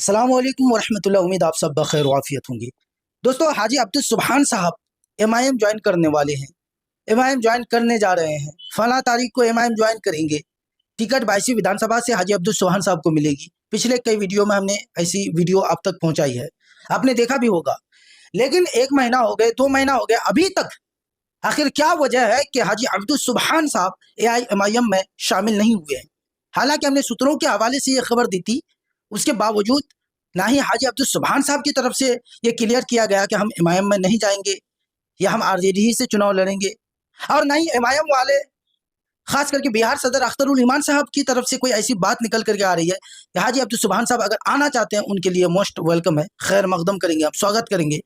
अस्सलाम वालेकुम वरहमतुल्लाह। उम्मीद आप सब बखैर वाफियत होंगे। दोस्तों, हाजी अब्दुल सुबहान साहब एमआईएम ज्वाइन करने वाले हैं। एमआईएम ज्वाइन करने जा रहे हैं, फला तारीख को एमआईएम ज्वाइन करेंगे। टिकट 22वीं विधानसभा से हाजी अब्दुल सुबहान साहब को मिलेगी। पिछले कई वीडियो में हमने ऐसी वीडियो आप तक पहुंचाई है, आपने देखा भी होगा। लेकिन 1 महीना हो गए, 2 महीना हो गए, अभी तक आखिर क्या वजह है कि हाजी अब्दुल सुबहान साहब एआईएमआईएम में शामिल नहीं हुए हैं। हालांकि हमने सूत्रों के हवाले से ये खबर दी थी, उसके बावजूद ना ही हाजी अब्दुल सुबहान साहब की तरफ से ये क्लियर किया गया कि हम एमआईएम में नहीं जाएंगे या हम आरजेडी ही से चुनाव लड़ेंगे, और ना ही एमआईएम वाले खास करके बिहार सदर अख्तरुल ईमान साहब की तरफ से कोई ऐसी बात निकल करके आ रही है कि हाजी अब्दुल सुबहान साहब अगर आना चाहते हैं उनके लिए मोस्ट वेलकम है, खैर मकदम करेंगे, आप स्वागत करेंगे,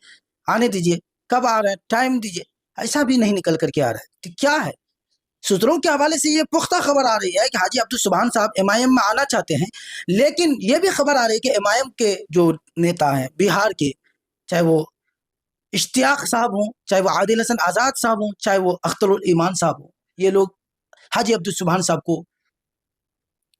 आने दीजिए, कब आ रहे हैं टाइम दीजिए। ऐसा भी नहीं निकल करके आ रहा है। तो क्या है, सूत्रों के हवाले से ये पुख्ता खबर आ रही है कि हाजी अब्दुल सुबहान साहब एमआईएम में आना चाहते हैं। लेकिन ये भी खबर आ रही है कि एमआईएम के जो नेता हैं बिहार के, चाहे वो इश्तियाक साहब हों, चाहे वो आदिल हसन आज़ाद साहब हों, चाहे वो अख्तरुल ईमान साहब हों, ये लोग हाजी अब्दुल सुबहान साहब को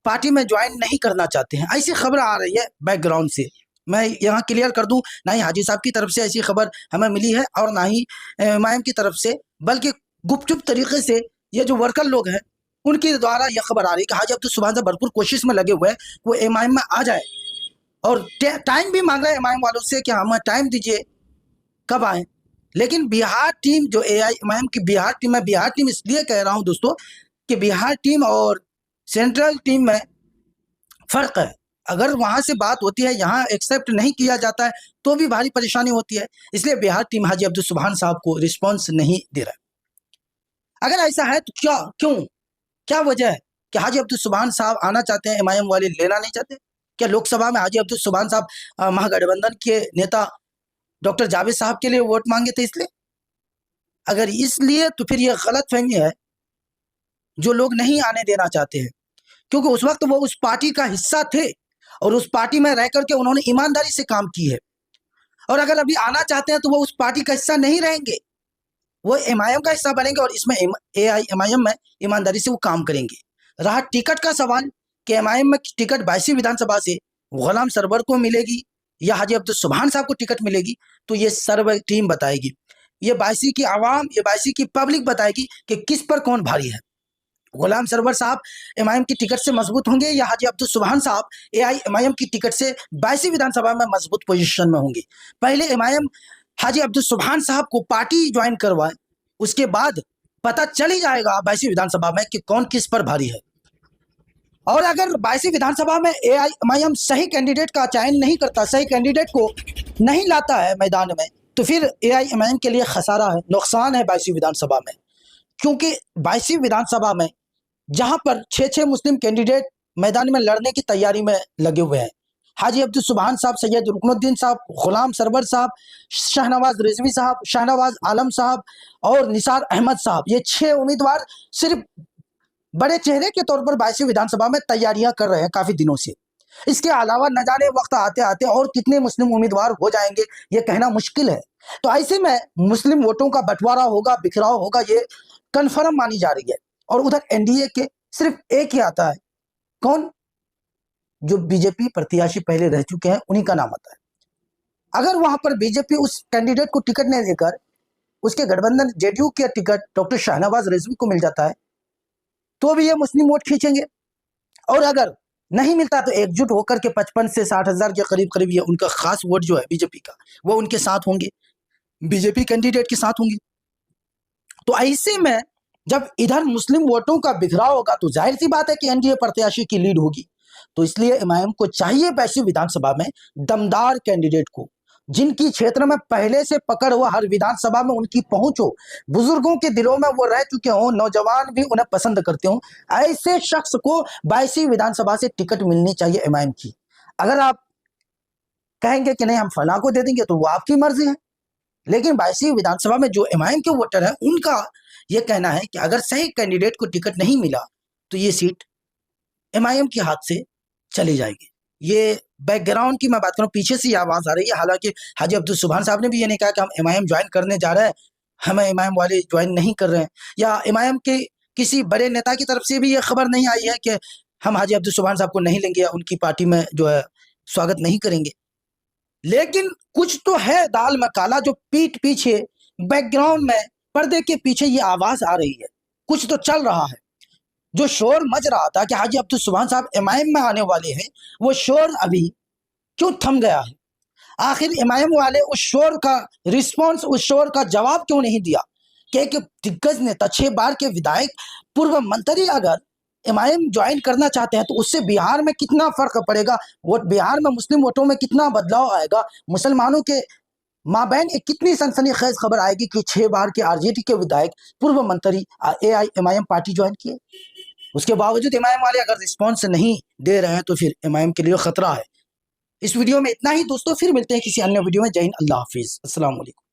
पार्टी में ज्वाइन नहीं करना चाहते हैं। ऐसी खबर आ रही है बैकग्राउंड से। मैं यहाँ क्लियर कर दूं, ना ही हाजी साहब की तरफ से ऐसी खबर हमें मिली है और ना ही एमआईएम की तरफ से, बल्कि गुपचुप तरीके से ये जो वर्कर लोग हैं उनके द्वारा यह खबर आ रही है कि हाजी अब्दुल सुबहान साहब भरपूर कोशिश में लगे हुए हैं वो एमआईएम में आ जाए, और टाइम भी मांग रहे हैं एमआईएम वालों से कि हमें टाइम दीजिए, कब आए। लेकिन बिहार टीम जो एआईएमआईएम की बिहार टीम, मैं बिहार टीम इसलिए कह रहा हूँ दोस्तों कि बिहार टीम और सेंट्रल टीम में फर्क है। अगर वहां से बात होती है, यहाँ एक्सेप्ट नहीं किया जाता है तो भी भारी परेशानी होती है। इसलिए बिहार टीम हाजी अब्दुल सुबहान साहब को रिस्पॉन्स नहीं दे रहा है। अगर ऐसा है तो क्या वजह है कि हाजी अब्दुल सुबहान साहब आना चाहते हैं, एमआईएम वाले लेना नहीं चाहते? क्या लोकसभा में हाजी अब्दुल सुबहान साहब महागठबंधन के नेता डॉक्टर जावेद साहब के लिए वोट मांगे थे इसलिए? अगर इसलिए तो फिर यह गलत फहमी है जो लोग नहीं आने देना चाहते हैं, क्योंकि उस वक्त वो उस पार्टी का हिस्सा थे और उस पार्टी में रह करके उन्होंने ईमानदारी से काम की है। और अगर अभी आना चाहते हैं तो वो उस पार्टी का हिस्सा नहीं रहेंगे, वो एमआईएम का हिस्सा बनेंगे और इसमें एआईएमआईएम में ईमानदारी से वो काम करेंगे। रहा टिकट का सवाल कि एमआईएम में टिकट 22वीं विधानसभा से गुलाम सरवर को मिलेगी या हाजी अब्दुल सुबहान साहब को टिकट मिलेगी, तो ये सर्वे टीम बताएगी। ये 22वीं की आवाम, ये 22वीं की पब्लिक बताएगी कि किस पर कौन भारी है। गुलाम सरवर साहब एमआईएम की टिकट से मजबूत होंगे या हाजी अब्दुल सुबहान साहब एआईएमआईएम की टिकट से 22वीं विधानसभा में मजबूत पोजीशन में होंगे। पहले एमआईएम हाजी अब्दुल सुबहान साहब को पार्टी ज्वाइन करवाए, उसके बाद पता चल ही जाएगा 22वीं विधानसभा में कि कौन किस पर भारी है। और अगर 22वीं विधानसभा में एआईएमआईएम सही कैंडिडेट का चयन नहीं करता, सही कैंडिडेट को नहीं लाता है मैदान में, तो फिर एआईएमआईएम के लिए खसारा है, नुकसान है 22वीं विधानसभा में। क्योंकि 22वीं विधानसभा में जहां पर 6 मुस्लिम कैंडिडेट मैदान में लड़ने की तैयारी में लगे हुए हैं, हाजी अब्दुल सुबहान साहब, सैयद रुकनुद्दीन साहब, गुलाम सरवर साहब, शहनवाज रिजवी साहब, शाहनवाज आलम साहब और निसार अहमद साहब, ये 6 उम्मीदवार सिर्फ बड़े चेहरे के तौर पर 22वीं विधानसभा में तैयारियां कर रहे हैं काफी दिनों से। इसके अलावा न जाने वक्त आते आते और कितने मुस्लिम उम्मीदवार हो जाएंगे ये कहना मुश्किल है। तो ऐसे में मुस्लिम वोटों का बंटवारा होगा, बिखराव होगा, ये कन्फर्म मानी जा रही है। और उधर एनडीए के सिर्फ एक ही आता है, कौन? जो बीजेपी प्रत्याशी पहले रह चुके हैं उन्हीं का नाम आता है। अगर वहां पर बीजेपी उस कैंडिडेट को टिकट नहीं देकर उसके गठबंधन जेडीयू के टिकट डॉक्टर शाहनवाज रिजवी को मिल जाता है तो भी ये मुस्लिम वोट खींचेंगे। और अगर नहीं मिलता तो एकजुट होकर के 55 से 60 हजार के करीब करीब ये उनका खास वोट जो है बीजेपी का, वो उनके साथ होंगे, बीजेपी कैंडिडेट के साथ होंगे। तो ऐसे में जब इधर मुस्लिम वोटों का बिखराव होगा तो जाहिर सी बात है कि एनडीए प्रत्याशी की लीड होगी। तो इसलिए एमआईएम को चाहिए 22वीं विधानसभा में दमदार कैंडिडेट को, जिनकी क्षेत्र में पहले से पकड़ हुआ, हर विधानसभा में उनकी पहुंच हो, बुजुर्गों के दिलों में वो रह चुके हों, नौजवान भी उन्हें पसंद करते हों, ऐसे शख्स को 22वीं विधानसभा से टिकट मिलनी चाहिए एमआईएम की। अगर आप कहेंगे कि नहीं हम फला को दे देंगे तो वो आपकी मर्जी है, लेकिन 22वीं विधानसभा में जो एमआईएम के वोटर हैं उनका यह कहना है कि अगर सही कैंडिडेट को टिकट नहीं मिला तो ये सीट एमआईएम के हाथ से चली जाएगी। ये बैकग्राउंड की मैं बात करूं, पीछे से ये आवाज आ रही है। हालांकि हाजी अब्दुल सुबहान साहब ने भी ये नहीं कहा कि हम एमआईएम ज्वाइन करने जा रहे हैं, हमें एमआईएम वाले ज्वाइन नहीं कर रहे हैं, या एमआईएम के किसी बड़े नेता की तरफ से भी ये खबर नहीं आई है कि हम हाजी अब्दुल सुबहान साहब को नहीं लेंगे या उनकी पार्टी में जो है स्वागत नहीं करेंगे। लेकिन कुछ तो है दाल में काला, जो पीठ पीछे बैकग्राउंड में पर्दे के पीछे ये आवाज आ रही है, कुछ तो चल रहा है। जो शोर मच रहा था कि हाजी अब्दुल सुभान साहब एमआईएम में आने वाले हैं, वो शोर अभी क्यों थम गया है? आखिर एमआईएम वाले उस शोर का रिस्पॉन्स, उस शोर का जवाब क्यों नहीं दिया कि एक दिग्गज नेता, 6 बार के विधायक, पूर्व मंत्री अगर एमआईएम ज्वाइन करना चाहते हैं तो उससे बिहार में कितना फर्क पड़ेगा? वोट बिहार में मुस्लिम वोटों में कितना बदलाव आएगा? मुसलमानों के माबैन एक कितनी सनसनीखेज खबर आएगी कि 6 बार के आरजेडी के विधायक, पूर्व मंत्री एमआईएम पार्टी ज्वाइन किए। उसके बावजूद एमआईएम वाले अगर रिस्पॉन्स नहीं दे रहे हैं तो फिर एमआईएम के लिए खतरा है। इस वीडियो में इतना ही दोस्तों, फिर मिलते हैं किसी अन्य वीडियो में। जय हिंद, अल्लाह हाफिज, अस्सलाम वालेकुम।